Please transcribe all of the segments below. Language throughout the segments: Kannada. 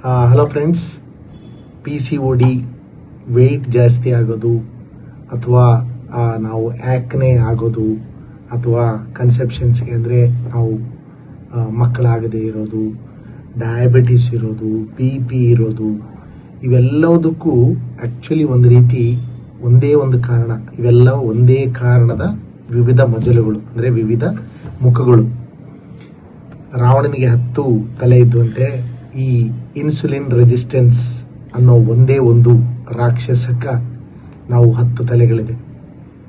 ಹಲೋ ಫ್ರೆಂಡ್ಸ್, PCOD ವೆಯ್ಟ್ ಜಾಸ್ತಿ ಆಗೋದು ಅಥವಾ ನಾವು ಆ್ಯಕ್ನೆ ಆಗೋದು ಅಥವಾ ಕನ್ಸೆಪ್ಷನ್ಸ್ಗೆ ಅಂದರೆ ನಾವು ಮಕ್ಕಳಾಗದೇ ಇರೋದು, ಡಯಾಬಿಟಿಸ್ ಇರೋದು, BP ಇರೋದು, ಇವೆಲ್ಲದಕ್ಕೂ ಆ್ಯಕ್ಚುಲಿ ಒಂದು ರೀತಿ ಒಂದೇ ಒಂದು ಕಾರಣ. ಇವೆಲ್ಲ ಒಂದೇ ಕಾರಣದ ವಿವಿಧ ಮಜಲುಗಳು, ಅಂದರೆ ವಿವಿಧ ಮುಖಗಳು. ರಾವಣನಿಗೆ 10 ತಲೆ ಇದ್ದಂತೆ ಈ ಇನ್ಸುಲಿನ್ ರೆಸಿಸ್ಟೆನ್ಸ್ ಅನ್ನೋ ಒಂದೇ ಒಂದು ರಾಕ್ಷಸಕ್ಕ ನಾವು 10 ತಲೆಗಳಿದೆ.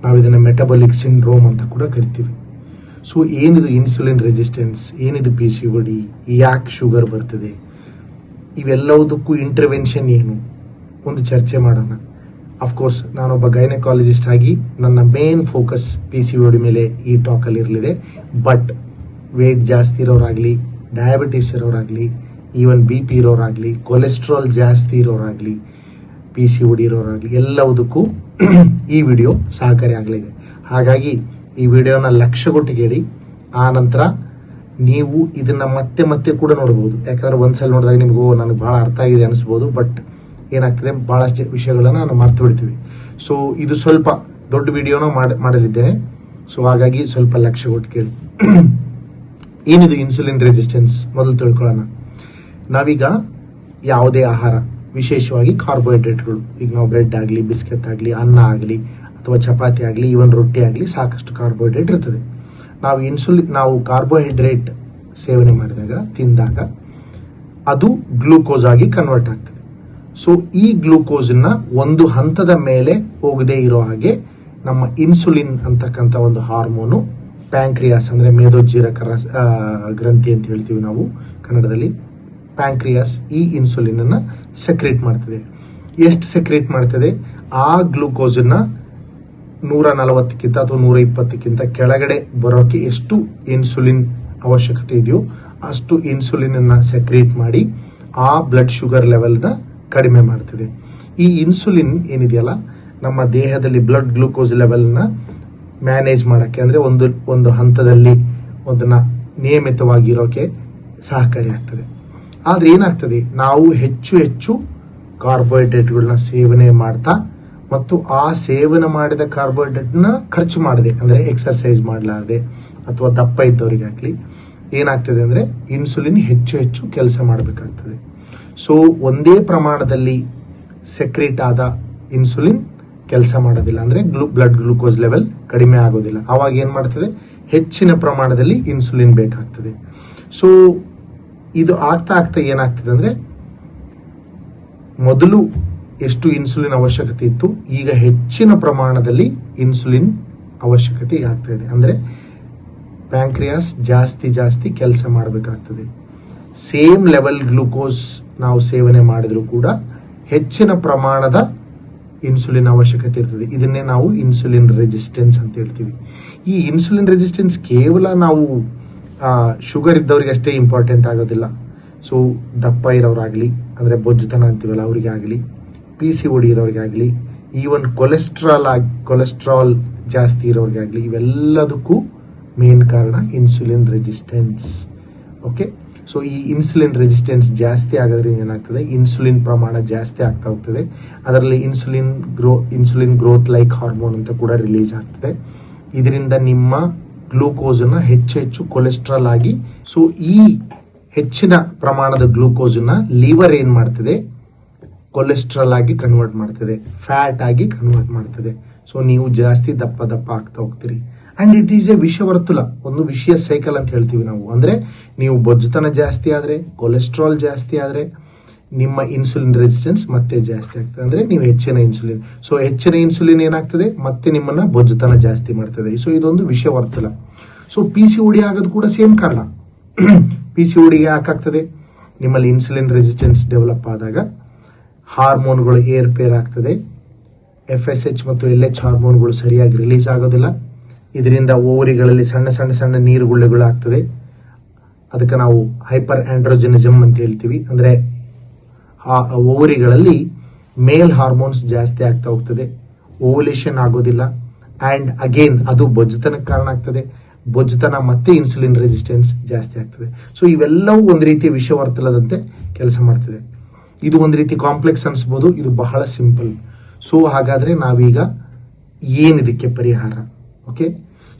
ನಾವು ಇದನ್ನು ಮೆಟಬಾಲಿಕ್ ಸಿಂಡ್ರೋಮ್ ಅಂತ ಕೂಡ ಕರಿತೀವಿ. ಸೊ ಏನಿದು ಇನ್ಸುಲಿನ್ ರೆಸಿಸ್ಟೆನ್ಸ್, ಏನಿದು PCOD, ಯಾಕೆ ಶುಗರ್ ಬರ್ತದೆ, ಇವೆಲ್ಲದಕ್ಕೂ ಇಂಟರ್ವೆನ್ಷನ್ ಏನು, ಒಂದು ಚರ್ಚೆ ಮಾಡೋಣ. ಅಫ್ಕೋರ್ಸ್ ನಾನೊಬ್ಬ ಗೈನಕಾಲಜಿಸ್ಟ್ ಆಗಿ ನನ್ನ ಮೇನ್ ಫೋಕಸ್ PCOD ಮೇಲೆ ಈ ಟಾಕಲ್ಲಿ ಇರಲಿದೆ. ಬಟ್ ವೇಟ್ ಜಾಸ್ತಿ ಇರೋರಾಗಲಿ, ಡಯಾಬಿಟಿಸ್ ಇರೋರಾಗಲಿ, ಈವನ್ BP ಇರೋರಾಗಲಿ, ಕೊಲೆಸ್ಟ್ರಾಲ್ ಜಾಸ್ತಿ ಇರೋರಾಗಲಿ, PCOD ಇರೋರಾಗಲಿ, ಎಲ್ಲದಕ್ಕೂ ಈ ವಿಡಿಯೋ ಸಹಕಾರಿ ಆಗಲಿದೆ. ಹಾಗಾಗಿ ಈ ವಿಡಿಯೋನ ಲಕ್ಷಗೊಟ್ಟು ಕೇಳಿ. ಆ ನಂತರ ನೀವು ಇದನ್ನ ಮತ್ತೆ ಮತ್ತೆ ಕೂಡ ನೋಡ್ಬೋದು. ಯಾಕಂದ್ರೆ ಒಂದ್ಸಲ ನೋಡಿದಾಗ ನಿಮಗೂ ನನಗೆ ಬಹಳ ಅರ್ಥ ಆಗಿದೆ ಅನಿಸ್ಬೋದು. ಬಟ್ ಏನಾಗ್ತದೆ, ಬಹಳಷ್ಟು ವಿಷಯಗಳನ್ನ ನಾನು ಮರ್ತು ಬಿಡ್ತೀವಿ. ಸೊ ಇದು ಸ್ವಲ್ಪ ದೊಡ್ಡ ವಿಡಿಯೋನ ಮಾಡಲಿದ್ದೇನೆ. ಸೊ ಹಾಗಾಗಿ ಸ್ವಲ್ಪ ಲಕ್ಷಗೊಟ್ಟು ಕೇಳಿ. ಏನಿದು ಇನ್ಸುಲಿನ್ ರೆಸಿಸ್ಟೆನ್ಸ್ ಮೊದಲು ತಿಳ್ಕೊಳ್ಳೋಣ. ನಾವೀಗ ಯಾವುದೇ ಆಹಾರ, ವಿಶೇಷವಾಗಿ ಕಾರ್ಬೋಹೈಡ್ರೇಟ್ಗಳು, ಈಗ ನಾವು ಬ್ರೆಡ್ ಆಗಲಿ, ಬಿಸ್ಕೆಟ್ ಆಗಲಿ, ಅನ್ನ ಆಗಲಿ ಅಥವಾ ಚಪಾತಿ ಆಗಲಿ, ಈವನ್ ರೊಟ್ಟಿ ಆಗಲಿ, ಸಾಕಷ್ಟು ಕಾರ್ಬೋಹೈಡ್ರೇಟ್ ಇರ್ತದೆ. ನಾವು ಕಾರ್ಬೋಹೈಡ್ರೇಟ್ ಸೇವನೆ ಮಾಡಿದಾಗ, ತಿಂದಾಗ ಅದು ಗ್ಲೂಕೋಸ್ ಆಗಿ ಕನ್ವರ್ಟ್ ಆಗ್ತದೆ. ಸೊ ಈ ಗ್ಲೂಕೋಸ್ನ ಒಂದು ಹಂತದ ಮೇಲೆ ಹೋಗದೆ ಇರೋ ಹಾಗೆ ನಮ್ಮ ಇನ್ಸುಲಿನ್ ಅಂತಕ್ಕಂಥ ಒಂದು ಹಾರ್ಮೋನು, ಪ್ಯಾಂಕ್ರಿಯಾಸ್ ಅಂದರೆ ಮೇದೋಜ್ಜೀರಕ ಗ್ರಂಥಿ ಅಂತ ಹೇಳ್ತೀವಿ ನಾವು ಕನ್ನಡದಲ್ಲಿ, ಪ್ಯಾಂಕ್ರಿಯಾಸ್ ಈ ಇನ್ಸುಲಿನ್ ಅನ್ನ ಸೆಕ್ರೇಟ್ ಮಾಡ್ತದೆ. ಎಷ್ಟು ಸೆಕ್ರೇಟ್ ಮಾಡ್ತದೆ? ಆ ಗ್ಲೂಕೋಸ್ನ 140ಕ್ಕಿಂತ ಅಥವಾ 120ಕ್ಕಿಂತ ಕೆಳಗಡೆ ಬರೋಕೆ ಎಷ್ಟು ಇನ್ಸುಲಿನ್ ಅವಶ್ಯಕತೆ ಇದೆಯೋ ಅಷ್ಟು ಇನ್ಸುಲಿನ್ ಅನ್ನ ಸೆಕ್ರೇಟ್ ಮಾಡಿ ಆ ಬ್ಲಡ್ ಶುಗರ್ ಲೆವೆಲ್ನ ಕಡಿಮೆ ಮಾಡ್ತದೆ. ಈ ಇನ್ಸುಲಿನ್ ಏನಿದೆಯಲ್ಲ, ನಮ್ಮ ದೇಹದಲ್ಲಿ ಬ್ಲಡ್ ಗ್ಲೂಕೋಸ್ ಲೆವೆಲ್ನ ಮ್ಯಾನೇಜ್ ಮಾಡೋಕ್ಕೆ, ಅಂದರೆ ಒಂದು ಹಂತದಲ್ಲಿ ಅದನ್ನ ನಿಯಮಿತವಾಗಿರೋಕೆ ಸಹಕಾರಿ ಆಗ್ತದೆ. ಆದ್ರೆ ಏನಾಗ್ತದೆ, ನಾವು ಹೆಚ್ಚು ಕಾರ್ಬೋಹೈಡ್ರೇಟ್ಗಳನ್ನ ಸೇವನೆ ಮಾಡ್ತಾ ಮತ್ತು ಆ ಸೇವನೆ ಮಾಡಿದ ಕಾರ್ಬೋಹೈಡ್ರೇಟ್ನ ಖರ್ಚು ಮಾಡದೆ, ಅಂದರೆ ಎಕ್ಸರ್ಸೈಸ್ ಮಾಡಲಾರದೆ ಅಥವಾ ದಪ್ಪ ಇದ್ದವರಿಗಾಗ್ಲಿ ಏನಾಗ್ತದೆ ಅಂದರೆ ಇನ್ಸುಲಿನ್ ಹೆಚ್ಚು ಕೆಲಸ ಮಾಡಬೇಕಾಗ್ತದೆ. ಸೊ ಒಂದೇ ಪ್ರಮಾಣದಲ್ಲಿ ಸೆಕ್ರೇಟ್ ಆದ ಇನ್ಸುಲಿನ್ ಕೆಲಸ ಮಾಡೋದಿಲ್ಲ, ಅಂದರೆ ಬ್ಲಡ್ ಗ್ಲೂಕೋಸ್ ಲೆವೆಲ್ ಕಡಿಮೆ ಆಗೋದಿಲ್ಲ. ಅವಾಗ ಏನ್ ಮಾಡ್ತದೆ, ಹೆಚ್ಚಿನ ಪ್ರಮಾಣದಲ್ಲಿ ಇನ್ಸುಲಿನ್ ಬೇಕಾಗ್ತದೆ. ಸೊ ಇದು ಆಗ್ತಾ ಏನಾಗ್ತದೆ ಅಂದ್ರೆ, ಮೊದಲು ಎಷ್ಟು ಇನ್ಸುಲಿನ್ ಅವಶ್ಯಕತೆ ಇತ್ತು, ಈಗ ಹೆಚ್ಚಿನ ಪ್ರಮಾಣದಲ್ಲಿ ಇನ್ಸುಲಿನ್ ಅವಶ್ಯಕತೆ ಆಗ್ತಾ ಇದೆ. ಅಂದ್ರೆ ಪ್ಯಾಂಕ್ರಿಯಾಸ್ ಜಾಸ್ತಿ ಕೆಲಸ ಮಾಡಬೇಕಾಗ್ತದೆ. ಸೇಮ್ ಲೆವೆಲ್ ಗ್ಲೂಕೋಸ್ ನಾವು ಸೇವನೆ ಮಾಡಿದ್ರು ಕೂಡ ಹೆಚ್ಚಿನ ಪ್ರಮಾಣದ ಇನ್ಸುಲಿನ್ ಅವಶ್ಯಕತೆ ಇರ್ತದೆ. ಇದನ್ನೇ ನಾವು ಇನ್ಸುಲಿನ್ ರೆಸಿಸ್ಟೆನ್ಸ್ ಅಂತ ಹೇಳ್ತೀವಿ. ಈ ಇನ್ಸುಲಿನ್ ರೆಸಿಸ್ಟೆನ್ಸ್ ಕೇವಲ ನಾವು ಶುಗರ್ ಇದ್ದವರಿಗೆ ಅಷ್ಟೇ ಇಂಪಾರ್ಟೆಂಟ್ ಆಗೋದಿಲ್ಲ. ಸೊ ದಪ್ಪ ಇರೋರಾಗಲಿ, ಅಂದರೆ ಬೊಜ್ಜುತನ ಅಂತೀವಲ್ಲ ಅವರಿಗಾಗಲಿ, PCOD ಇರೋರಿಗಾಗಲಿ, ಈವನ್ ಕೊಲೆಸ್ಟ್ರಾಲ್ ಜಾಸ್ತಿ ಇರೋರಿಗಾಗಲಿ, ಇವೆಲ್ಲದಕ್ಕೂ ಮೇನ್ ಕಾರಣ ಇನ್ಸುಲಿನ್ ರೆಸಿಸ್ಟೆನ್ಸ್. ಓಕೆ, ಸೊ ಈ ಇನ್ಸುಲಿನ್ ರೆಸಿಸ್ಟೆನ್ಸ್ ಜಾಸ್ತಿ ಆಗೋದ್ರಿಂದ ಏನಾಗ್ತದೆ, ಇನ್ಸುಲಿನ್ ಪ್ರಮಾಣ ಜಾಸ್ತಿ ಆಗ್ತಾ ಹೋಗ್ತದೆ. ಅದರಲ್ಲಿ ಇನ್ಸುಲಿನ್ ಗ್ರೋತ್ ಲೈಕ್ ಹಾರ್ಮೋನ್ ಅಂತ ಕೂಡ ರಿಲೀಸ್ ಆಗ್ತದೆ. ಇದರಿಂದ ನಿಮ್ಮ ಗ್ಲೂಕೋಸ್ನ ಹೆಚ್ಚು ಕೊಲೆಸ್ಟ್ರಾಲ್ ಆಗಿ, ಸೊ ಈ ಹೆಚ್ಚಿನ ಪ್ರಮಾಣದ ಗ್ಲೂಕೋಸ್ನ ಲಿವರ್ ಏನ್ ಮಾಡ್ತದೆ, ಕೊಲೆಸ್ಟ್ರಾಲ್ ಆಗಿ ಕನ್ವರ್ಟ್ ಮಾಡ್ತದೆ, ಫ್ಯಾಟ್ ಆಗಿ ಕನ್ವರ್ಟ್ ಮಾಡ್ತದೆ. ಸೊ ನೀವು ಜಾಸ್ತಿ ದಪ್ಪ ಆಗ್ತಾ ಹೋಗ್ತೀರಿ. ಅಂಡ್ ಇಟ್ ಈಸ್ ಎ ವಿಷವರ್ತುಲ, ಒಂದು ವಿಷಯ ಸೈಕಲ್ ಅಂತ ಹೇಳ್ತೀವಿ ನಾವು. ಅಂದ್ರೆ ನೀವು ಬೊಜ್ಜುತನ ಜಾಸ್ತಿ ಆದ್ರೆ, ಕೊಲೆಸ್ಟ್ರಾಲ್ ಜಾಸ್ತಿ ಆದ್ರೆ, ನಿಮ್ಮ ಇನ್ಸುಲಿನ್ ರೆಸಿಸ್ಟೆನ್ಸ್ ಮತ್ತೆ ಜಾಸ್ತಿ ಆಗ್ತದೆ. ಅಂದ್ರೆ ನೀವು ಹೆಚ್ಚಿನ ಇನ್ಸುಲಿನ್, ಸೊ ಹೆಚ್ಚಿನ ಇನ್ಸುಲಿನ್ ಏನಾಗ್ತದೆ, ಮತ್ತೆ ನಿಮ್ಮನ್ನ ಬೊಜ್ಜುತನ ಜಾಸ್ತಿ ಮಾಡ್ತದೆ. ಸೊ ಇದೊಂದು ವಿಷವರ್ತುಲ. ಸೊ PCOD ಆಗೋದು ಕೂಡ ಸೇಮ್ ಕಾರಣ. PCODಗೆ ಯಾಕಾಗ್ತದೆ, ನಿಮ್ಮಲ್ಲಿ ಇನ್ಸುಲಿನ್ ರೆಸಿಸ್ಟೆನ್ಸ್ ಡೆವಲಪ್ ಆದಾಗ ಹಾರ್ಮೋನ್ಗಳು ಏರ್ಪೇರ್ ಆಗ್ತದೆ. FSH ಮತ್ತು LH ಹಾರ್ಮೋನ್ಗಳು ಸರಿಯಾಗಿ ರಿಲೀಸ್ ಆಗೋದಿಲ್ಲ. ಇದರಿಂದ ಓವರಿಗಳಲ್ಲಿ ಸಣ್ಣ ನೀರುಗುಳ್ಳೆಗಳು ಆಗ್ತದೆ. ಅದಕ್ಕೆ ನಾವು ಹೈಪರ್ ಆಂಡ್ರೋಜೆನಿಸಮ್ ಅಂತ ಹೇಳ್ತೀವಿ. ಅಂದ್ರೆ ಓವರಿಗಳಲ್ಲಿ ಮೇಲ್ ಹಾರ್ಮೋನ್ಸ್ ಜಾಸ್ತಿ ಆಗ್ತಾ ಹೋಗ್ತದೆ, ಓವಲೇಷನ್ ಆಗೋದಿಲ್ಲ. ಅಂಡ್ ಅಗೇನ್ ಅದು ಬೊಜ್ಜುತನಕ್ಕೆ ಕಾರಣ ಆಗ್ತದೆ. ಬೊಜ್ಜುತನ ಮತ್ತೆ ಇನ್ಸುಲಿನ್ ರೆಸಿಸ್ಟೆನ್ಸ್ ಜಾಸ್ತಿ ಆಗ್ತದೆ. ಸೊ ಇವೆಲ್ಲವೂ ಒಂದು ರೀತಿಯ ವಿಷವರ್ತುಲದಂತೆ ಕೆಲಸ ಮಾಡ್ತದೆ. ಇದು ಒಂದು ರೀತಿ ಕಾಂಪ್ಲೆಕ್ಸ್ ಅನ್ಸ್ಬೋದು, ಇದು ಬಹಳ ಸಿಂಪಲ್. ಸೊ ಹಾಗಾದ್ರೆ ನಾವೀಗ ಏನಿದಕ್ಕೆ ಪರಿಹಾರ? ಓಕೆ,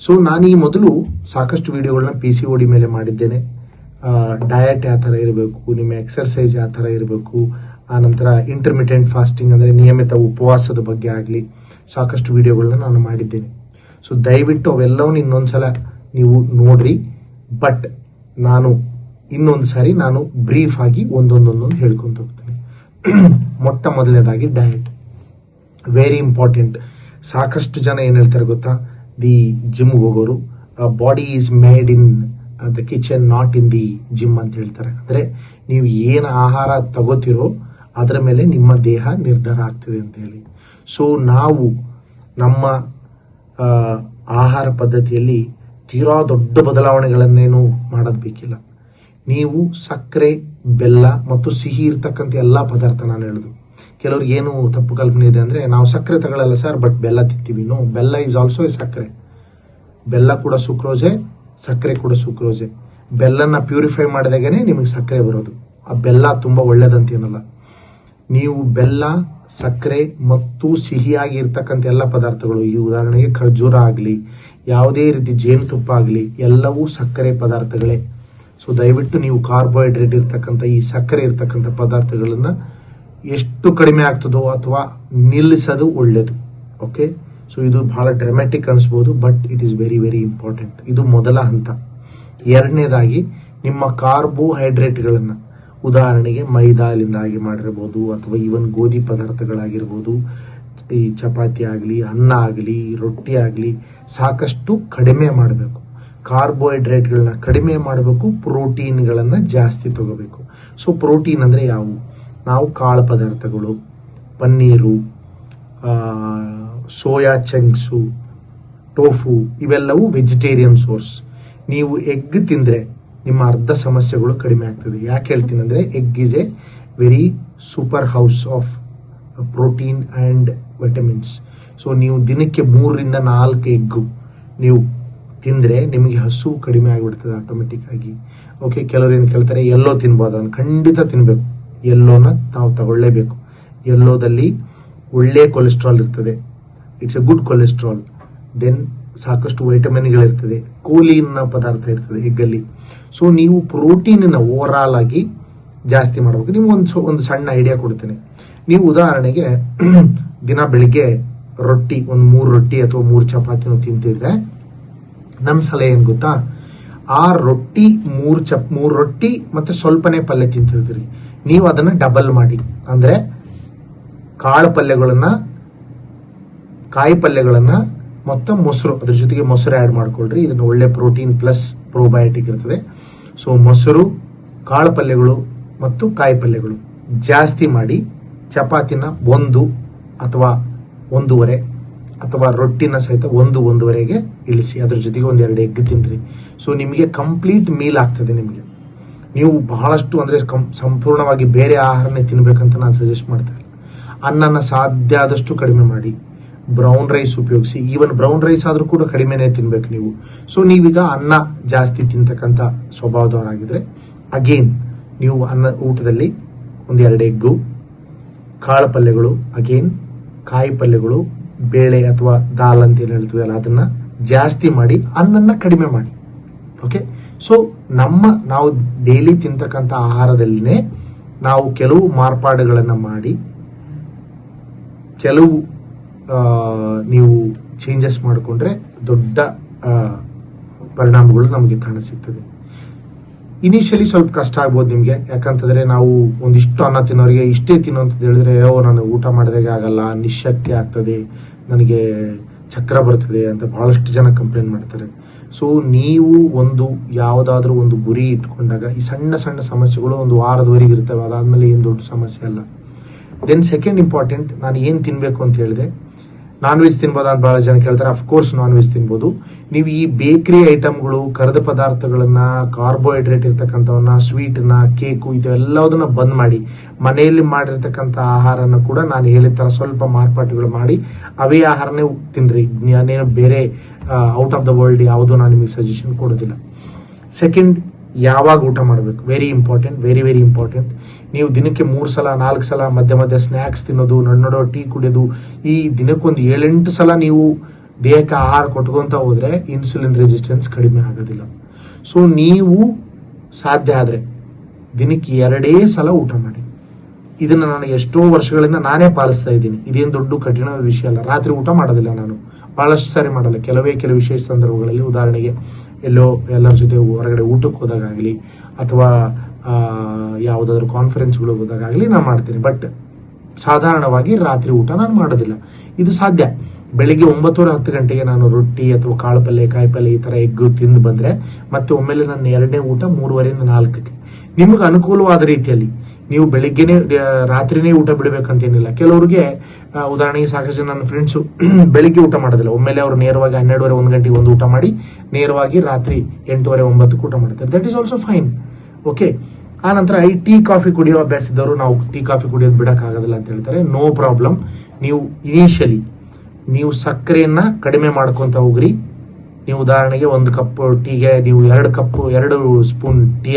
ಸೊ ನಾನು ಈ ಮೊದಲು ಸಾಕಷ್ಟು ವಿಡಿಯೋಗಳನ್ನ PCOD ಮೇಲೆ ಮಾಡಿದ್ದೇನೆ. ಡಯಟ್ ಯಾವ ಥರ ಇರಬೇಕು, ನಿಮ್ಮ ಎಕ್ಸರ್ಸೈಸ್ ಯಾವ ಥರ ಇರಬೇಕು, ಆ ನಂತರ ಇಂಟರ್ಮಿಟೆಂಟ್ ಫಾಸ್ಟಿಂಗ್ ಅಂದರೆ ನಿಯಮಿತ ಉಪವಾಸದ ಬಗ್ಗೆ ಆಗಲಿ ಸಾಕಷ್ಟು ವಿಡಿಯೋಗಳನ್ನ ನಾನು ಮಾಡಿದ್ದೇನೆ. ಸೊ ದಯವಿಟ್ಟು ಅವೆಲ್ಲವನ್ನು ಇನ್ನೊಂದ್ಸಲ ನೀವು ನೋಡ್ರಿ. ಬಟ್ ನಾನು ಇನ್ನೊಂದು ಸಾರಿ ನಾನು ಬ್ರೀಫ್ ಆಗಿ ಒಂದೊಂದೊಂದೊಂದು ಹೇಳ್ಕೊಂತ ಹೋಗ್ತೇನೆ. ಮೊಟ್ಟ ಮೊದಲನೇದಾಗಿ ಡಯಟ್ ವೆರಿ ಇಂಪಾರ್ಟೆಂಟ್. ಸಾಕಷ್ಟು ಜನ ಏನ್ ಹೇಳ್ತಾರೆ ಗೊತ್ತಾ, ದಿ ಜಿಮ್ಗೆ ಹೋಗೋರು, body is made in the kitchen not in the gym ಅಂತ ಹೇಳ್ತಾರೆ. ಅಂದ್ರೆ ನೀವು ಏನು ಆಹಾರ ತಗೋತಿರೋ ಅದರ ಮೇಲೆ ನಿಮ್ಮ ದೇಹ ನಿರ್ಧಾರ ಆಗ್ತದೆ ಅಂತ ಹೇಳಿ. ಸೊ ನಾವು ನಮ್ಮ ಆಹಾರ ಪದ್ಧತಿಯಲ್ಲಿ ತೀರಾ ದೊಡ್ಡ ಬದಲಾವಣೆಗಳನ್ನೇನು ಮಾಡೋದು ಬೇಕಿಲ್ಲ. ನೀವು ಸಕ್ಕರೆ, ಬೆಲ್ಲ ಮತ್ತು ಸಿಹಿ ಇರ್ತಕ್ಕಂಥ ಎಲ್ಲ ಪದಾರ್ಥ, ನಾನು ಹೇಳುದು ಕೆಲವ್ರಿಗೆ ಏನು ತಪ್ಪು ಕಲ್ಪನೆ ಇದೆ ಅಂದ್ರೆ, ನಾವು ಸಕ್ಕರೆ ತಗೊಳ್ಳಲ್ಲ ಸರ್ ಬಟ್ ಬೆಲ್ಲ ತಿಂತೀವಿ. ನೋ, ಬೆಲ್ಲ ಈಸ್ ಆಲ್ಸೋ ಎ ಸಕ್ಕರೆ. ಬೆಲ್ಲ ಕೂಡ ಸುಕ್ರೋಸೆ, ಸಕ್ಕರೆ ಕೂಡ ಸುಕ್ರೋಸೆ. ಬೆಲ್ಲನ ಪ್ಯೂರಿಫೈ ಮಾಡಿದಾಗನೇ ನಿಮಗೆ ಸಕ್ಕರೆ ಬರೋದು. ಆ ಬೆಲ್ಲ ತುಂಬಾ ಒಳ್ಳೇದಂತೇನಲ್ಲ. ನೀವು ಬೆಲ್ಲ, ಸಕ್ಕರೆ ಮತ್ತು ಸಿಹಿಯಾಗಿ ಇರ್ತಕ್ಕಂಥ ಎಲ್ಲ ಪದಾರ್ಥಗಳು, ಈ ಉದಾಹರಣೆಗೆ ಖರ್ಜೂರ ಆಗಲಿ, ಯಾವುದೇ ರೀತಿ ಜೇನುತುಪ್ಪ ಆಗಲಿ, ಎಲ್ಲವೂ ಸಕ್ಕರೆ ಪದಾರ್ಥಗಳೇ. ಸೊ ದಯವಿಟ್ಟು ನೀವು ಕಾರ್ಬೋಹೈಡ್ರೇಟ್ ಇರ್ತಕ್ಕಂಥ ಈ ಸಕ್ಕರೆ ಇರ್ತಕ್ಕಂಥ ಪದಾರ್ಥಗಳನ್ನ ಎಷ್ಟು ಕಡಿಮೆ ಆಗ್ತದೋ ಅಥವಾ ನಿಲ್ಲಿಸೋದು ಒಳ್ಳೇದು. ಓಕೆ, ಸೊ ಇದು ಬಹಳ ಡ್ರಾಮ್ಯಾಟಿಕ್ ಅನ್ಸ್ಬೋದು, but it is very very important. ಇದು ಮೊದಲ ಹಂತ. ಎರಡನೇದಾಗಿ ನಿಮ್ಮ ಕಾರ್ಬೋಹೈಡ್ರೇಟ್ಗಳನ್ನ, ಉದಾಹರಣೆಗೆ ಮೈದಾಲಿಂದಾಗಿ ಮಾಡಿರ್ಬೋದು ಅಥವಾ ಈವನ್ ಗೋಧಿ ಪದಾರ್ಥಗಳಾಗಿರ್ಬೋದು, ಈ ಚಪಾತಿ ಆಗಲಿ, ಅನ್ನ ಆಗಲಿ, ರೊಟ್ಟಿ ಆಗಲಿ, ಸಾಕಷ್ಟು ಕಡಿಮೆ ಮಾಡಬೇಕು. ಕಾರ್ಬೋಹೈಡ್ರೇಟ್ಗಳನ್ನ ಕಡಿಮೆ ಮಾಡಬೇಕು, ಪ್ರೋಟೀನ್ಗಳನ್ನ ಜಾಸ್ತಿ ತಗೋಬೇಕು. ಸೊ ಪ್ರೋಟೀನ್ ಅಂದ್ರೆ ಯಾವುವು? ನಾವು ಕಾಳು ಪದಾರ್ಥಗಳು, ಪನ್ನೀರು, ಸೋಯಾ ಚಂಕ್ಸು, ಟೋಫು, ಇವೆಲ್ಲವೂ ವೆಜಿಟೇರಿಯನ್ ಸೋರ್ಸ್. ನೀವು ಎಗ್ ತಿಂದ್ರೆ ನಿಮ್ಮ ಅರ್ಧ ಸಮಸ್ಯೆಗಳು ಕಡಿಮೆ ಆಗ್ತದೆ. ಯಾಕೆ ಹೇಳ್ತೀನಿ ಅಂದ್ರೆ, egg is A very super house of protein and vitamins. So ನೀವು ದಿನಕ್ಕೆ 3 ರಿಂದ 4 ಎಗ್ಗು ನೀವು ತಿಂದ್ರೆ ನಿಮಗೆ ಹಸು ಕಡಿಮೆ ಆಗಿಬಿಡ್ತದೆ ಆಟೋಮೆಟಿಕ್ ಆಗಿ. ಓಕೆ, ಕೆಲವರು ಏನು ಕೇಳ್ತಾರೆ, ಎಲ್ಲೋ ತಿನ್ಬೋದು? ಖಂಡಿತ ತಿನ್ಬೇಕು. ಎಲ್ಲೋನ ತಾವು ತಗೊಳ್ಳೇಬೇಕು. ಎಲ್ಲೋದಲ್ಲಿ ಒಳ್ಳೆ ಕೊಲೆಸ್ಟ್ರಾಲ್ ಇರ್ತದೆ, it's a good cholesterol. Then ಸಾಕಷ್ಟು ವೈಟಮಿನ್ಗಳಿರ್ತದೆ, ಕೋಲಿನ ಪದಾರ್ಥ ಇರ್ತದೆ ಎಗ್ಗಲ್ಲಿ. ಸೊ ನೀವು ಪ್ರೋಟೀನ್ ಓವರ್ ಆಲ್ ಆಗಿ ಜಾಸ್ತಿ ಮಾಡಬೇಕು. ನೀವು ಒಂದು ಸಣ್ಣ ಐಡಿಯಾ ಕೊಡ್ತೇನೆ. ನೀವು ಉದಾಹರಣೆಗೆ ದಿನ ಬೆಳಿಗ್ಗೆ ರೊಟ್ಟಿ, ಒಂದು 3 ರೊಟ್ಟಿ ಅಥವಾ 3 ಚಪಾತಿನೂ ತಿಂತಿದ್ರೆ, ನನ್ನ ಸಲಹೆ ಏನ್ ಗೊತ್ತಾ, ಆ ರೊಟ್ಟಿ 3 ರೊಟ್ಟಿ ಮತ್ತೆ ಸ್ವಲ್ಪನೇ ಪಲ್ಯ ತಿಂತಿರ್ತೀರಿ, ನೀವು ಅದನ್ನ ಡಬಲ್ ಮಾಡಿ. ಅಂದ್ರೆ ಕಾಳು ಪಲ್ಯಗಳನ್ನ, ಕಾಯಿ ಪಲ್ಯಗಳನ್ನ ಮತ್ತು ಮೊಸರು, ಅದ್ರ ಜೊತೆಗೆ ಮೊಸರು ಆ್ಯಡ್ ಮಾಡ್ಕೊಳ್ರಿ. ಇದನ್ನ ಒಳ್ಳೆ ಪ್ರೋಟೀನ್ ಪ್ಲಸ್ ಪ್ರೋಬಯೋಟಿಕ್ ಇರ್ತದೆ. ಸೊ ಮೊಸರು, ಕಾಳು ಪಲ್ಯಗಳು ಮತ್ತು ಕಾಯಿ ಪಲ್ಯಗಳು ಜಾಸ್ತಿ ಮಾಡಿ, ಚಪಾತಿನ 1 ಅಥವಾ 1.5 ಅಥವಾ ರೊಟ್ಟಿನ ಸಹಿತ 1-1.5ಗೆ ಇಳಿಸಿ. ಅದ್ರ ಜೊತೆಗೆ 1-2 ಎಗ್ ತಿನ್ರಿ. ಸೊ ನಿಮಗೆ ಕಂಪ್ಲೀಟ್ ಮೀಲ್ ಆಗ್ತದೆ. ನಿಮಗೆ ನೀವು ಬಹಳಷ್ಟು ಅಂದ್ರೆ ಸಂಪೂರ್ಣವಾಗಿ ಬೇರೆ ಆಹಾರನೇ ತಿನ್ಬೇಕಂತ ನಾನು ಸಜೆಸ್ಟ್ ಮಾಡ್ತಾ ಇಲ್ಲ. ಅನ್ನನ ಸಾಧ್ಯ ಆದಷ್ಟು ಕಡಿಮೆ ಮಾಡಿ, ಬ್ರೌನ್ ರೈಸ್ ಉಪಯೋಗಿಸಿ. ಈವನ್ ಬ್ರೌನ್ ರೈಸ್ ಆದ್ರೂ ಕೂಡ ಕಡಿಮೆನೇ ತಿನ್ಬೇಕು ನೀವು. ಸೊ ನೀವೀಗ ಅನ್ನ ಜಾಸ್ತಿ ತಿಂತಕ್ಕಂಥ ಸ್ವಭಾವದವರಾಗಿದ್ರೆ, ಅಗೇನ್ ನೀವು ಊಟದಲ್ಲಿ 1-2 ಎಗ್ಗು, ಕಾಳು ಪಲ್ಯಗಳು, ಅಗೇನ್ ಕಾಯಿ ಪಲ್ಯಗಳು, ಬೇಳೆ ಅಥವಾ ದಾಲ್ ಅಂತ ಏನು ಹೇಳ್ತೀವಿ ಅಲ್ಲ, ಅದನ್ನ ಜಾಸ್ತಿ ಮಾಡಿ, ಅನ್ನನ್ನ ಕಡಿಮೆ ಮಾಡಿ. ಓಕೆ, ಸೊ ನಾವು ಡೈಲಿ ತಿಂತಕ್ಕಂಥ ಆಹಾರದಲ್ಲಿನೇ ನಾವು ಕೆಲವು ಮಾರ್ಪಾಡುಗಳನ್ನ ಮಾಡಿ, ಕೆಲವು ನೀವು ಚೇಂಜಸ್ ಮಾಡಿಕೊಂಡ್ರೆ ದೊಡ್ಡ ಪರಿಣಾಮಗಳು ನಮಗೆ ಕಾಣಸಿಗ್ತದೆ. ಇನಿಷಿಯಲಿ ಸ್ವಲ್ಪ ಕಷ್ಟ ಆಗ್ಬೋದು ನಿಮಗೆ. ಯಾಕಂತಂದ್ರೆ ನಾವು ಒಂದಿಷ್ಟು ಅನ್ನ ತಿನ್ನೋರಿಗೆ ಇಷ್ಟೇ ತಿನ್ನೋ ಅಂತ ಹೇಳಿದ್ರೆ, ನಾನು ಊಟ ಮಾಡಿದಾಗ ಆಗಲ್ಲ, ನಿಶಕ್ತಿ ಆಗ್ತದೆ, ನನಗೆ ಚಕ್ರ ಬರ್ತದೆ ಅಂತ ಬಹಳಷ್ಟು ಜನ ಕಂಪ್ಲೇಂಟ್ ಮಾಡ್ತಾರೆ. ಸೊ ನೀವು ಯಾವುದಾದ್ರೂ ಒಂದು ಗುರಿ ಇಟ್ಕೊಂಡಾಗ ಈ ಸಣ್ಣ ಸಣ್ಣ ಸಮಸ್ಯೆಗಳು ಒಂದು ವಾರದವರೆಗೆ ಇರ್ತವೆ, ಅದಾದ್ಮೇಲೆ ಏನು ದೊಡ್ಡ ಸಮಸ್ಯೆ ಅಲ್ಲ. ದೆನ್ ಸೆಕೆಂಡ್ ಇಂಪಾರ್ಟೆಂಟ್, ನಾನು ಏನು ತಿನ್ಬೇಕು ಅಂತ ಹೇಳಿದೆ. ನಾನ್ ವೆಜ್ ತಿನ್ಬೋದ ಅಂತ ಬಹಳ ಜನ ಕೇಳ್ತಾರೆ. ಅಫ್ಕೋರ್ಸ್ ನಾನ್ ವೆಜ್ ತಿನ್ಬೋದು. ನೀವು ಈ ಬೇಕರಿ ಐಟಮ್ಗಳು, ಕರೆದ ಪದಾರ್ಥಗಳನ್ನ, ಕಾರ್ಬೋಹೈಡ್ರೇಟ್ ಇರ್ತಕ್ಕಂಥವನ್ನ, ಸ್ವೀಟ್ನ, ಕೇಕು, ಇದೆಲ್ಲದನ್ನ ಬಂದ್ ಮಾಡಿ, ಮನೆಯಲ್ಲಿ ಮಾಡಿರ್ತಕ್ಕಂಥ ಆಹಾರನ ಕೂಡ ನಾನು ಹೇಳಿದ ತರ ಸ್ವಲ್ಪ ಮಾರ್ಪಾಟುಗಳು ಮಾಡಿ ಅವೇ ಆಹಾರನೇ ತಿನ್ರಿ. ನಾನೇನು ಬೇರೆ ಔಟ್ ಆಫ್ ದ ವರ್ಲ್ಡ್ ಯಾವುದು ನಾನು ನಿಮಗೆ ಸಜೆಷನ್ ಕೊಡೋದಿಲ್ಲ. ಸೆಕೆಂಡ್, ಯಾವಾಗ ಊಟ ಮಾಡಬೇಕು, very important, very very important. ನೀವು ದಿನಕ್ಕೆ 3 ಸಲ 4 ಸಲ ಮಧ್ಯ ಮಧ್ಯ ಸ್ನ್ಯಾಕ್ಸ್ ತಿನ್ನೋದು, ನನ್ನೋಡೋ ಟೀ ಕುಡಿಯೋದು, ಈ ದಿನಕ್ಕೊಂದು 7-8 ಸಲ ನೀವು ದೇಹಕ್ಕೆ ಆಹಾರ ಕೊಟ್ಕೊಂತ ಹೋದ್ರೆ ಇನ್ಸುಲಿನ್ ರೆಸಿಸ್ಟೆನ್ಸ್ ಕಡಿಮೆ ಆಗೋದಿಲ್ಲ. ಸೊ ನೀವು ಸಾಧ್ಯ ಆದರೆ ದಿನಕ್ಕೆ 2 ಸಲ ಊಟ ಮಾಡಿ. ಇದನ್ನ ನಾನು ಎಷ್ಟೋ ವರ್ಷಗಳಿಂದ ನಾನೇ ಪಾಲಿಸ್ತಾ ಇದ್ದೀನಿ. ಇದೇನು ದೊಡ್ಡ ಕಠಿಣ ವಿಷಯ ಅಲ್ಲ. ರಾತ್ರಿ ಊಟ ಮಾಡೋದಿಲ್ಲ ನಾನು, ಬಹಳಷ್ಟು ಸಾರಿ ಮಾಡಲ್ಲ. ಕೆಲವು ವಿಶೇಷ ಸಂದರ್ಭಗಳಲ್ಲಿ, ಉದಾಹರಣೆಗೆ ಎಲ್ಲೋ ಎಲ್ಲರ ಜೊತೆ ಹೊರಗಡೆ ಊಟಕ್ಕೆ ಹೋದಾಗಲಿ ಅಥವಾ ಯಾವುದಾದ್ರೂ ಕಾನ್ಫರೆನ್ಸ್ಗಳು ಹೋದಾಗಲಿ ನಾನು ಮಾಡ್ತೀನಿ. ಬಟ್ ಸಾಧಾರಣವಾಗಿ ರಾತ್ರಿ ಊಟ ನಾನು ಮಾಡೋದಿಲ್ಲ. ಇದು ಸಾಧ್ಯ. ಬೆಳಿಗ್ಗೆ 9-10 ಗಂಟೆಗೆ ನಾನು ರೊಟ್ಟಿ ಅಥವಾ ಕಾಳು ಪಲ್ಯ, ಕಾಯಿ ಪಲ್ಯ, ಈ ತರ ಎಗ್ಗು ತಿಂದು ಬಂದ್ರೆ ಮತ್ತೆ ಒಮ್ಮೆಲೆ ನನ್ನ 2ನೇ ಊಟ 3:30 4ಕ್ಕೆ. ನಿಮಗೆ ಅನುಕೂಲವಾದ ರೀತಿಯಲ್ಲಿ ನೀವು ಬೆಳಿಗ್ಗೆನೆ ರಾತ್ರಿನೇ ಊಟ ಬಿಡಬೇಕಂತೇನಿಲ್ಲ. ಕೆಲವರಿಗೆ ಉದಾಹರಣೆಗೆ ಸಾಕಷ್ಟು ಜನ ನನ್ನ ಫ್ರೆಂಡ್ಸು ಬೆಳಿಗ್ಗೆ ಊಟ ಮಾಡೋದಿಲ್ಲ. ಒಮ್ಮೆಲೆ ಅವರು ನೇರವಾಗಿ 12:30 1 ಗಂಟೆಗೆ ಒಂದು ಊಟ ಮಾಡಿ ನೇರವಾಗಿ ರಾತ್ರಿ 8:30 9ಕ್ಕೆ ಊಟ ಮಾಡ್ತಾರೆ. That is also fine. Okay. ಆ ನಂತರ ಟೀ ಕಾಫಿ ಕುಡಿಯೋ ಅಭ್ಯಾಸ ಇದ್ದವರು ನಾವು ಟೀ ಕಾಫಿ ಕುಡಿಯೋದು ಬಿಡಕ್ಕಾಗೋದಿಲ್ಲ ಅಂತ ಹೇಳ್ತಾರೆ. No problem. ನೀವು ಇನಿಷಿಯಲಿ ನೀವು ಸಕ್ಕರೆಯನ್ನ ಕಡಿಮೆ ಮಾಡ್ಕೊಂತ ಹೋಗ್ರಿ. ನೀವು ಉದಾಹರಣೆಗೆ 1 ಕಪ್ ಟೀಗೆ ನೀವು 2 ಸ್ಪೂನ್ ಟೀ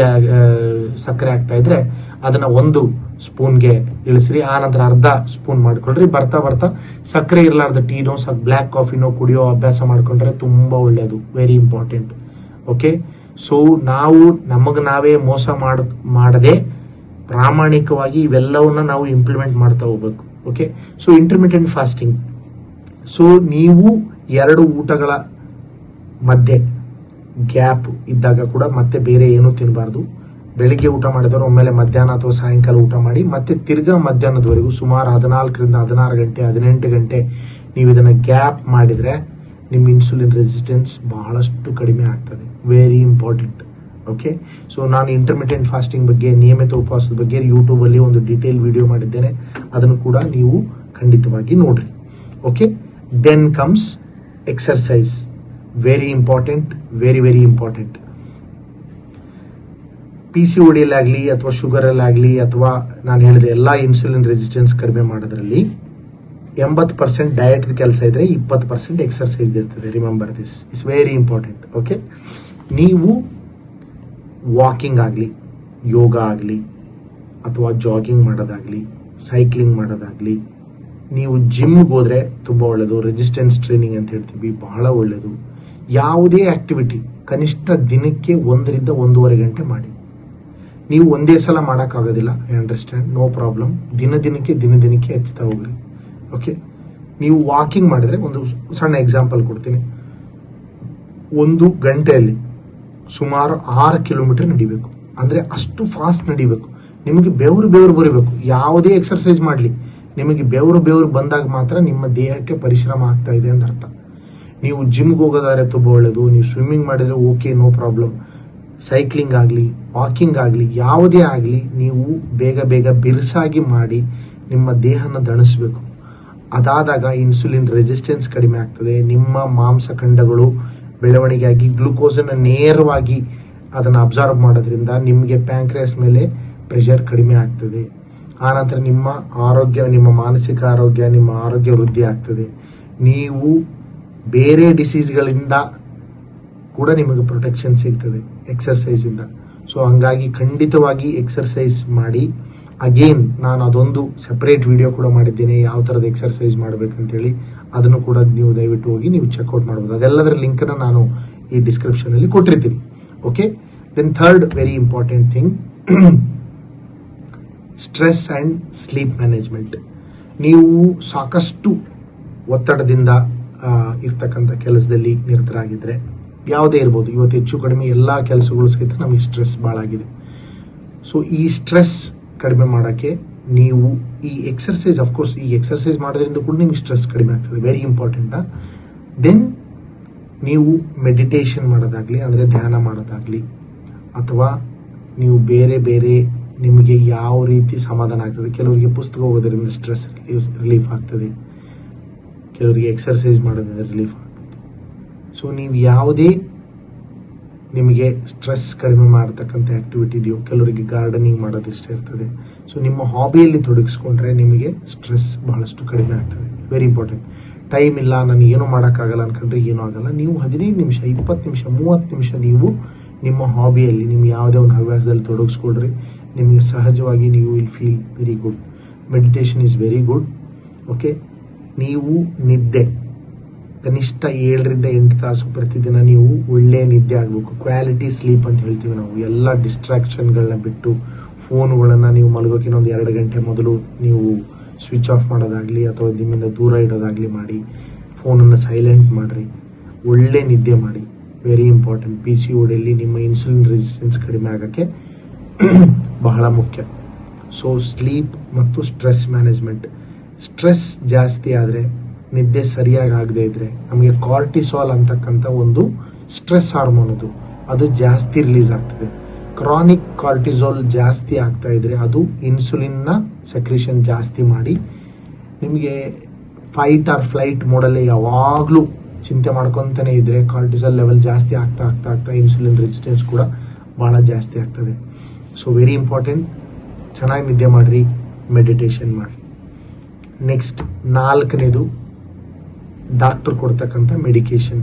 ಸಕ್ಕರೆ ಹಾಕ್ತಾ ಇದ್ರೆ ಅದನ್ನ 1 ಸ್ಪೂನ್ಗೆ ಇಳಿಸ್ರಿ. ಆ ನಂತರ ಅರ್ಧ ಸ್ಪೂನ್ ಮಾಡ್ಕೊಳ್ರಿ. ಬರ್ತಾ ಬರ್ತಾ ಸಕ್ಕರೆ ಇರಲಾರ್ದ ಟೀನೋ ಬ್ಲ್ಯಾಕ್ ಕಾಫಿನೋ ಕುಡಿಯೋ ಅಭ್ಯಾಸ ಮಾಡ್ಕೊಂಡ್ರೆ ತುಂಬಾ ಒಳ್ಳೆಯದು. Very important. ಓಕೆ. ಸೊ ನಾವು ನಮಗೆ ನಾವೇ ಮೋಸ ಮಾಡದೆ ಪ್ರಾಮಾಣಿಕವಾಗಿ ಇವೆಲ್ಲವನ್ನ ನಾವು ಇಂಪ್ಲಿಮೆಂಟ್ ಮಾಡ್ತಾ ಹೋಗ್ಬೇಕು. Okay. So intermittent fasting. So ನೀವು 2 ಊಟಗಳ ಮಧ್ಯೆ ಗ್ಯಾಪ್ ಇದ್ದಾಗ ಕೂಡ ಮತ್ತೆ ಬೇರೆ ಏನೂ ತಿನ್ನಬಾರ್ದು. ಬೆಳಿಗ್ಗೆ ಊಟ ಮಾಡಿದವರು ಒಮ್ಮೆಲೆ ಮಧ್ಯಾಹ್ನ ಅಥವಾ ಸಾಯಂಕಾಲ ಊಟ ಮಾಡಿ ಮತ್ತೆ ತಿರ್ಗಾ ಮಧ್ಯಾಹ್ನದವರೆಗೂ ಸುಮಾರು 14ರಿಂದ 16 ಗಂಟೆ 18 ಗಂಟೆ ನೀವು ಇದನ್ನ ಗ್ಯಾಪ್ ಮಾಡಿದ್ರೆ ನಿಮ್ಮ ಇನ್ಸುಲಿನ್ ರೆಸಿಸ್ಟೆನ್ಸ್ ಬಹಳಷ್ಟು ಕಡಿಮೆ ಆಗ್ತದೆ. Very important. ಓಕೆ. ಸೊ ನಾನು ಇಂಟರ್ಮಿಟೆಂಟ್ ಫಾಸ್ಟಿಂಗ್ ಬಗ್ಗೆ, ನಿಯಮಿತ ಉಪವಾಸದ ಬಗ್ಗೆ ಯೂಟ್ಯೂಬ್ ಅಲ್ಲಿ ಒಂದು ಡೀಟೇಲ್ ವಿಡಿಯೋ ಮಾಡಿದ್ದೇನೆ. ಅದನ್ನು ಕೂಡ ನೀವು ಖಂಡಿತವಾಗಿ ನೋಡ್ರಿ. Okay. Then comes exercise. Very important. Very important. PCOD ಆಗಲಿ ಅಥವಾ ಶುಗರ್ ಅಲ್ಲಾಗಲಿ ಅಥವಾ ನಾನು ಹೇಳಿದೆ ಎಲ್ಲ ಇನ್ಸುಲಿನ್ ರೆಸಿಸ್ಟೆನ್ಸ್ ಕಡಿಮೆ ಮಾಡೋದ್ರಲ್ಲಿ 80% ಡಯಟ್ ಕೆಲಸ ಇದ್ರೆ 20% ಎಕ್ಸರ್ಸೈಸ್ ಇರ್ತದೆ. Remember this is very important. Okay. ನೀವು ವಾಕಿಂಗ್ ಆಗಲಿ, ಯೋಗ ಆಗಲಿ ಅಥವಾ ಜಾಗಿಂಗ್ ಮಾಡೋದಾಗ್ಲಿ, ಸೈಕ್ಲಿಂಗ್ ಮಾಡೋದಾಗ್ಲಿ, ನೀವು ಜಿಮ್ಗೆ ಹೋದ್ರೆ ತುಂಬಾ ಒಳ್ಳೆಯದು. ರೆಸಿಸ್ಟೆನ್ಸ್ ಟ್ರೈನಿಂಗ್ ಅಂತ ಹೇಳ್ತೀವಿ, ಬಹಳ ಒಳ್ಳೆಯದು. ಯಾವುದೇ ಆಕ್ಟಿವಿಟಿ ಕನಿಷ್ಠ ದಿನಕ್ಕೆ 1ರಿಂದ 1.5 ಗಂಟೆ ಮಾಡಿ. ನೀವು ಒಂದೇ ಸಲ ಮಾಡೋಕ್ಕಾಗೋದಿಲ್ಲ. I understand. No problem. ದಿನದಿನಕ್ಕೆ ಹೆಚ್ಚುತ್ತಾ ಹೋಗ್ರಿ. ಓಕೆ. ನೀವು ವಾಕಿಂಗ್ ಮಾಡಿದ್ರೆ ಒಂದು ಸಣ್ಣ ಎಕ್ಸಾಂಪಲ್ ಕೊಡ್ತೀನಿ. 1 ಗಂಟೆಯಲ್ಲಿ ಸುಮಾರು 6 ಕಿಲೋಮೀಟರ್ ನಡಿಬೇಕು. ಅಂದ್ರೆ ಅಷ್ಟು ಫಾಸ್ಟ್ ನಡಿಬೇಕು. ನಿಮಗೆ ಬೆವರು ಬರಬೇಕು. ಯಾವುದೇ ಎಕ್ಸರ್ಸೈಸ್ ಮಾಡಲಿ ನಿಮಗೆ ಬೆವರು ಬಂದಾಗ ಮಾತ್ರ ನಿಮ್ಮ ದೇಹಕ್ಕೆ ಪರಿಶ್ರಮ ಆಗ್ತಾ ಇದೆ ಅಂತ ಅರ್ಥ. ನೀವು ಜಿಮ್ಗೆ ಹೋಗೋದಾದ್ರೆ ತುಂಬ ಒಳ್ಳೆಯದು. ನೀವು ಸ್ವಿಮ್ಮಿಂಗ್ ಮಾಡಿದ್ರೆ ಓಕೆ, ನೋ ಪ್ರಾಬ್ಲಮ್. ಸೈಕ್ಲಿಂಗ್ ಆಗಲಿ, ವಾಕಿಂಗ್ ಆಗಲಿ, ಯಾವುದೇ ಆಗಲಿ ನೀವು ಬೇಗ ಬಿರುಸಾಗಿ ಮಾಡಿ ನಿಮ್ಮ ದೇಹನ ದಣಿಸಬೇಕು. ಅದಾದಾಗ ಇನ್ಸುಲಿನ್ ರೆಸಿಸ್ಟೆನ್ಸ್ ಕಡಿಮೆ ಆಗ್ತದೆ. ನಿಮ್ಮ ಮಾಂಸಖಂಡಗಳು ಬೆಳವಣಿಗೆಯಾಗಿ ಗ್ಲೂಕೋಸನ್ನು ನೇರವಾಗಿ ಅದನ್ನು ಅಬ್ಸಾರ್ವ್ ಮಾಡೋದ್ರಿಂದ ನಿಮಗೆ ಪ್ಯಾಂಕ್ರಿಯಾಸ್ ಮೇಲೆ ಪ್ರೆಷರ್ ಕಡಿಮೆ ಆಗ್ತದೆ. ಆನಂತರ ನಿಮ್ಮ ಆರೋಗ್ಯ, ನಿಮ್ಮ ಮಾನಸಿಕ ಆರೋಗ್ಯ, ನಿಮ್ಮ ಆರೋಗ್ಯ ವೃದ್ಧಿ ಆಗ್ತದೆ. ನೀವು ಬೇರೆ ಡಿಸೀಸ್ಗಳಿಂದ ಕೂಡ ನಿಮಗೆ ಪ್ರೊಟೆಕ್ಷನ್ ಸಿಗ್ತದೆ ಎಕ್ಸರ್ಸೈಸ್ ಇಂದ. ಸೊ ಹಂಗಾಗಿ ಖಂಡಿತವಾಗಿ ಎಕ್ಸರ್ಸೈಸ್ ಮಾಡಿ. ಅಗೇನ್ ನಾನು ಅದೊಂದು ಸೆಪರೇಟ್ ವಿಡಿಯೋ ಕೂಡ ಮಾಡಿದ್ದೇನೆ, ಯಾವ ಥರದ ಎಕ್ಸರ್ಸೈಸ್ ಮಾಡಬೇಕಂತೇಳಿ. ಅದನ್ನು ಕೂಡ ನೀವು ದಯವಿಟ್ಟು ಹೋಗಿ ನೀವು ಚೆಕ್ಔಟ್ ಮಾಡ್ಬೋದು. ಅದೆಲ್ಲದರ ಲಿಂಕನ್ನು ನಾನು ಈ ಡಿಸ್ಕ್ರಿಪ್ಷನಲ್ಲಿ ಕೊಟ್ಟಿರ್ತೀನಿ. Okay. Then third very important thing, stress and sleep management. ನೀವು ಸಾಕಷ್ಟು ಒತ್ತಡದಿಂದ ಇರ್ತಕ್ಕಂಥ ಕೆಲಸದಲ್ಲಿ ನಿರತರಾಗಿದ್ದರೆ, ಯಾವುದೇ ಇರ್ಬೋದು, ಇವತ್ತು ಹೆಚ್ಚು ಕಡಿಮೆ ಎಲ್ಲ ಕೆಲಸಗಳು ಸಹಿತ ನಮಗೆ ಸ್ಟ್ರೆಸ್ ಭಾಳ ಆಗಿದೆ. ಸೊ ಈ ಸ್ಟ್ರೆಸ್ ಕಡಿಮೆ ಮಾಡೋಕ್ಕೆ ನೀವು ಈ ಎಕ್ಸರ್ಸೈಸ್, ಅಫ್ಕೋರ್ಸ್ ಈ ಎಕ್ಸರ್ಸೈಸ್ ಮಾಡೋದ್ರಿಂದ ಕೂಡ ನಿಮಗೆ ಸ್ಟ್ರೆಸ್ ಕಡಿಮೆ ಆಗ್ತದೆ. ವೆರಿ ಇಂಪಾರ್ಟೆಂಟಾ. ದೆನ್ ನೀವು ಮೆಡಿಟೇಷನ್ ಮಾಡೋದಾಗಲಿ, ಅಂದರೆ ಧ್ಯಾನ ಮಾಡೋದಾಗಲಿ, ಅಥವಾ ನೀವು ಬೇರೆ ನಿಮಗೆ ಯಾವ ರೀತಿ ಸಮಾಧಾನ ಆಗ್ತದೆ. ಕೆಲವರಿಗೆ ಪುಸ್ತಕ ಓದೋದ್ರಿಂದ ಸ್ಟ್ರೆಸ್ ರಿಲೀಫ್ ಆಗ್ತದೆ, ಕೆಲವರಿಗೆ ಎಕ್ಸರ್ಸೈಸ್ ಮಾಡೋದ್ರಿಂದ ರಿಲೀಫ್ ಆಗ್ತದೆ. ಸೊ ನೀವು ಯಾವುದೇ ನಿಮಗೆ ಸ್ಟ್ರೆಸ್ ಕಡಿಮೆ ಮಾಡತಕ್ಕಂಥ ಆಕ್ಟಿವಿಟಿ ಇದೆಯೋ, ಕೆಲವರಿಗೆ ಗಾರ್ಡನಿಂಗ್ ಮಾಡೋದು ಇಷ್ಟ ಇರ್ತದೆ. ಸೊ ನಿಮ್ಮ ಹಾಬಿಯಲ್ಲಿ ತೊಡಗಿಸ್ಕೊಂಡ್ರೆ ನಿಮಗೆ ಸ್ಟ್ರೆಸ್ ಬಹಳಷ್ಟು ಕಡಿಮೆ ಆಗ್ತದೆ. Very important. ಟೈಮ್ ಇಲ್ಲ, ನನಗೆ ಏನೂ ಮಾಡೋಕ್ಕಾಗಲ್ಲ ಅನ್ಕೊಂಡ್ರೆ ಏನೂ ಆಗಲ್ಲ. ನೀವು 15 ನಿಮಿಷ, 20 ನಿಮಿಷ, 30 ನಿಮಿಷ ನೀವು ನಿಮ್ಮ ಹಾಬಿಯಲ್ಲಿ, ನಿಮ್ಮ ಯಾವುದೇ ಒಂದು ಹವ್ಯಾಸದಲ್ಲಿ ತೊಡಗಿಸ್ಕೊಳ್ರಿ. ನಿಮಗೆ ಸಹಜವಾಗಿ ನೀವು will feel very good. Meditation is very good. Okay, ನೀವು ನಿದ್ದೆ ಕನಿಷ್ಠ 7ರಿಂದ 8 ತಾಸು ಪ್ರತಿದಿನ ನೀವು ಒಳ್ಳೆಯ ನಿದ್ದೆ ಆಗಬೇಕು. ಕ್ವಾಲಿಟಿ ಸ್ಲೀಪ್ ಅಂತ ಹೇಳ್ತೀವಿ ನಾವು. ಎಲ್ಲ ಡಿಸ್ಟ್ರಾಕ್ಷನ್ಗಳನ್ನ ಬಿಟ್ಟು ಫೋನ್ಗಳನ್ನು ನೀವು ಮಲಗೋಕ್ಕಿಂತ ಒಂದು 2 ಗಂಟೆ ಮೊದಲು ನೀವು ಸ್ವಿಚ್ ಆಫ್ ಮಾಡೋದಾಗಲಿ ಅಥವಾ ನಿಮ್ಮಿಂದ ದೂರ ಇಡೋದಾಗಲಿ ಮಾಡಿ, ಫೋನನ್ನು ಸೈಲೆಂಟ್ ಮಾಡಿರಿ, ಒಳ್ಳೆ ನಿದ್ದೆ ಮಾಡಿ. Very important. PCODಯಲ್ಲಿ ನಿಮ್ಮ ಇನ್ಸುಲಿನ್ ರೆಸಿಸ್ಟೆನ್ಸ್ ಕಡಿಮೆ ಆಗೋಕ್ಕೆ ಬಹಳ ಮುಖ್ಯ. ಸೊ ಸ್ಲೀಪ್ ಮತ್ತು ಸ್ಟ್ರೆಸ್ ಮ್ಯಾನೇಜ್ಮೆಂಟ್. ಸ್ಟ್ರೆಸ್ ಜಾಸ್ತಿ ಆದರೆ, ನಿದ್ದೆ ಸರಿಯಾಗಿ ಆಗದೆ ಇದ್ರೆ ನಮಗೆ ಕಾರ್ಟಿಸಾಲ್ ಅಂತಕ್ಕಂಥ ಒಂದು ಸ್ಟ್ರೆಸ್ ಹಾರ್ಮೋನ್ ಅದು ಜಾಸ್ತಿ ರಿಲೀಸ್ ಆಗ್ತದೆ. ಕ್ರಾನಿಕ್ ಕಾರ್ಟಿಸಾಲ್ ಜಾಸ್ತಿ ಆಗ್ತಾ ಇದ್ರೆ ಅದು ಇನ್ಸುಲಿನ್ನ ಸೆಕ್ರೇಷನ್ ಜಾಸ್ತಿ ಮಾಡಿ ನಿಮಗೆ ಫೈಟ್ ಆರ್ ಫ್ಲೈಟ್ ಮೋಡಲ್ಲಿ ಯಾವಾಗಲೂ ಚಿಂತೆ ಮಾಡ್ಕೊತಾನೆ ಇದ್ರೆ ಕಾರ್ಟಿಸಾಲ್ ಲೆವೆಲ್ ಜಾಸ್ತಿ ಆಗ್ತಾ ಆಗ್ತಾ ಆಗ್ತಾ ಇನ್ಸುಲಿನ್ ರೆಸಿಸ್ಟೆನ್ಸ್ ಕೂಡ ಭಾಳ ಜಾಸ್ತಿ ಆಗ್ತದೆ. So very important. ಚೆನ್ನಾಗಿ ನಿದ್ದೆ ಮಾಡಿರಿ, ಮೆಡಿಟೇಷನ್ ಮಾಡಿ. ನೆಕ್ಸ್ಟ್ 4ನೇದು ಡಾಕ್ಟರ್ ಕೊಡ್ತಕ್ಕಂಥ ಮೆಡಿಕೇಶನ್.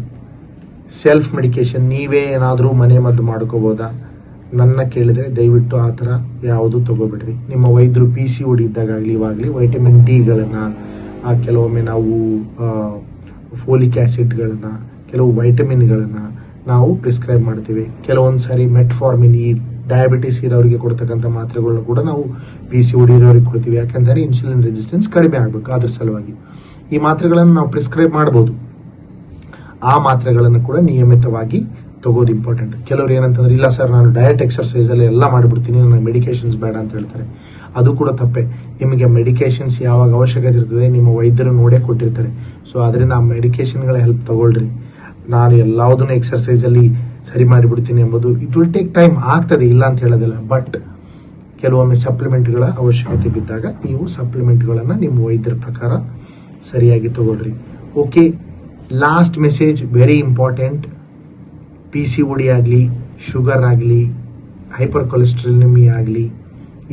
ಸೆಲ್ಫ್ ಮೆಡಿಕೇಶನ್ ನೀವೇ ಏನಾದರೂ ಮನೆ ಮದ್ದು ಮಾಡ್ಕೋಬೋದಾ? ನನ್ನ ಕೇಳಿದ್ರೆ ದಯವಿಟ್ಟು ಆ ಥರ ಯಾವುದು ತಗೋಬೇಡ್ರಿ. ನಿಮ್ಮ ವೈದ್ಯರು PCOD ಇದ್ದಾಗಲಿ ಇವಾಗಲಿ ವೈಟಮಿನ್ ಡಿಗಳನ್ನು, ಕೆಲವೊಮ್ಮೆ ನಾವು ಫೋಲಿಕ್ ಆ್ಯಸಿಡ್ಗಳನ್ನು, ಕೆಲವು ವೈಟಮಿನ್ಗಳನ್ನು ನಾವು ಪ್ರಿಸ್ಕ್ರೈಬ್ ಮಾಡ್ತೀವಿ. ಕೆಲವೊಂದು ಸಾರಿ ಮೆಟ್ಫಾರ್ಮಿನ್, ಈ ಡಯಾಬಿಟಿಸ್ ಇರೋರಿಗೆ ಕೊಡ್ತಕ್ಕಂಥ ಮಾತ್ರೆಗಳನ್ನ ಕೂಡ ನಾವು PCOD ಇರೋರಿಗೆ ಕೊಡ್ತೀವಿ. ಯಾಕಂದರೆ ಇನ್ಸುಲಿನ್ ರೆಸಿಸ್ಟೆನ್ಸ್ ಕಡಿಮೆ ಆಗಬೇಕು. ಅದ್ರ ಸಲುವಾಗಿ ಈ ಮಾತ್ರೆಗಳನ್ನು ನಾವು ಪ್ರಿಸ್ಕ್ರೈಬ್ ಮಾಡ್ಬೋದು. ಆ ಮಾತ್ರೆಗಳನ್ನು ಕೂಡ ನಿಯಮಿತವಾಗಿ ತಗೋದು ಇಂಪಾರ್ಟೆಂಟ್. ಕೆಲವರು ಏನಂತಂದ್ರೆ, ಇಲ್ಲ ಸರ್ ನಾನು ಡಯಟ್ ಎಕ್ಸರ್ಸೈಸಲ್ಲಿ ಎಲ್ಲ ಮಾಡಿಬಿಡ್ತೀನಿ, ನನಗೆ ಮೆಡಿಕೇಶನ್ಸ್ ಬೇಡ ಅಂತ ಹೇಳ್ತಾರೆ. ಅದು ಕೂಡ ತಪ್ಪೆ. ನಿಮಗೆ ಮೆಡಿಕೇಶನ್ಸ್ ಯಾವಾಗ ಅವಶ್ಯಕತೆ ಇರ್ತದೆ ನಿಮ್ಮ ವೈದ್ಯರು ನೋಡೇ ಕೊಟ್ಟಿರ್ತಾರೆ. ಸೊ ಅದರಿಂದ ಆ ಮೆಡಿಕೇಶನ್ಗಳ ಹೆಲ್ಪ್ ತಗೊಳ್ರಿ. ನಾನು ಎಲ್ಲದನ್ನು ಎಕ್ಸರ್ಸೈಸಲ್ಲಿ ಸರಿ ಮಾಡಿಬಿಡ್ತೀನಿ ಎಂಬುದು ಇಟ್ ವಿಲ್ ಟೇಕ್ ಟೈಮ್. ಆಗ್ತದೆ, ಇಲ್ಲ ಅಂತ ಹೇಳೋದಿಲ್ಲ. ಬಟ್ ಕೆಲವೊಮ್ಮೆ ಸಪ್ಲಿಮೆಂಟ್ಗಳ ಅವಶ್ಯಕತೆ ಬಿದ್ದಾಗ ನೀವು ಸಪ್ಲಿಮೆಂಟ್ಗಳನ್ನು ನಿಮ್ಮ ವೈದ್ಯರ ಪ್ರಕಾರ ಸರಿಯಾಗಿ ತಗೊಳ್ರಿ. Okay, last message very important. PCOD ಆಗಲಿ, ಶುಗರ್ ಆಗಲಿ, ಹೈಪರ್ ಕೊಲೆಸ್ಟ್ರಾಲ್ನಿಮಿ ಆಗಲಿ,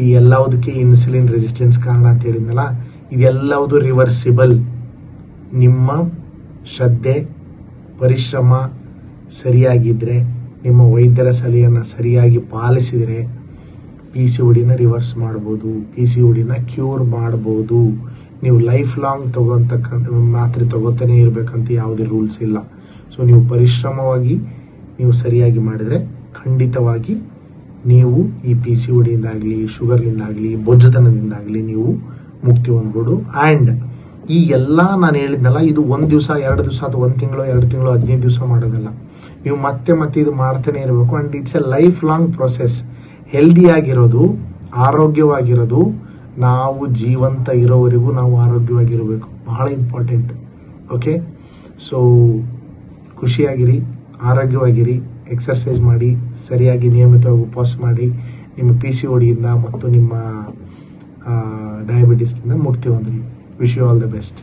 ಈ ಎಲ್ಲದಕ್ಕೆ ಇನ್ಸುಲಿನ್ ರೆಸಿಸ್ಟೆನ್ಸ್ ಕಾರಣ ಅಂತ ಹೇಳಿದ್ನಲ್ಲ, ಇದೆಲ್ಲವುದು ರಿವರ್ಸಿಬಲ್. ನಿಮ್ಮ ಶ್ರದ್ಧೆ, ಪರಿಶ್ರಮ ಸರಿಯಾಗಿದ್ದರೆ, ನಿಮ್ಮ ವೈದ್ಯರ ಸಲಹೆಯನ್ನು ಸರಿಯಾಗಿ ಪಾಲಿಸಿದರೆ PCODನ ರಿವರ್ಸ್ ಮಾಡ್ಬೋದು, PCODನ ಕ್ಯೂರ್ ಮಾಡ್ಬೋದು. ನೀವು ಲೈಫ್ ಲಾಂಗ್ ತಗೋತಕ್ಕಂಥ ಮಾತ್ರೆ ತಗೋತಾನೆ ಇರಬೇಕಂತ ಯಾವುದೇ ರೂಲ್ಸ್ ಇಲ್ಲ. ಸೊ ನೀವು ಪರಿಶ್ರಮವಾಗಿ ನೀವು ಸರಿಯಾಗಿ ಮಾಡಿದರೆ ಖಂಡಿತವಾಗಿ ನೀವು ಈ PCODಯಿಂದಾಗಲಿ, ಶುಗರ್ಲಿಂದಾಗಲಿ, ಬೊಜ್ಜತನದಿಂದಾಗಲಿ ನೀವು ಮುಕ್ತಿ ಹೊಂದ್ಬೋದು. ಆ್ಯಂಡ್ ಈ ಎಲ್ಲ ನಾನು ಹೇಳಿದ್ನಲ್ಲ, ಇದು 1 ದಿವಸ 2 ದಿವಸ ಅಥವಾ 1 ತಿಂಗಳು 2 ತಿಂಗಳು 15 ದಿವಸ ಮಾಡೋದಲ್ಲ. ನೀವು ಮತ್ತೆ ಮತ್ತೆ ಇದು ಮಾಡ್ತಾನೆ ಇರಬೇಕು. And it's a life long process. ಹೆಲ್ದಿಯಾಗಿರೋದು, ಆರೋಗ್ಯವಾಗಿರೋದು, ನಾವು ಜೀವಂತ ಇರೋವರೆಗೂ ನಾವು ಆರೋಗ್ಯವಾಗಿರಬೇಕು. ಬಹಳ ಇಂಪಾರ್ಟೆಂಟ್. ಓಕೆ, ಸೊ ಖುಷಿಯಾಗಿರಿ, ಆರೋಗ್ಯವಾಗಿರಿ, ಎಕ್ಸರ್ಸೈಸ್ ಮಾಡಿ, ಸರಿಯಾಗಿ ನಿಯಮಿತವಾಗಿ ಉಪವಾಸ ಮಾಡಿ. ನಿಮ್ಮ PCODಯಿಂದ ಮತ್ತು ನಿಮ್ಮ ಡಯಾಬಿಟಿಸ್ನಿಂದ ಮುಕ್ತಿ ಹೊಂದಿರಿ. Wish you all the best.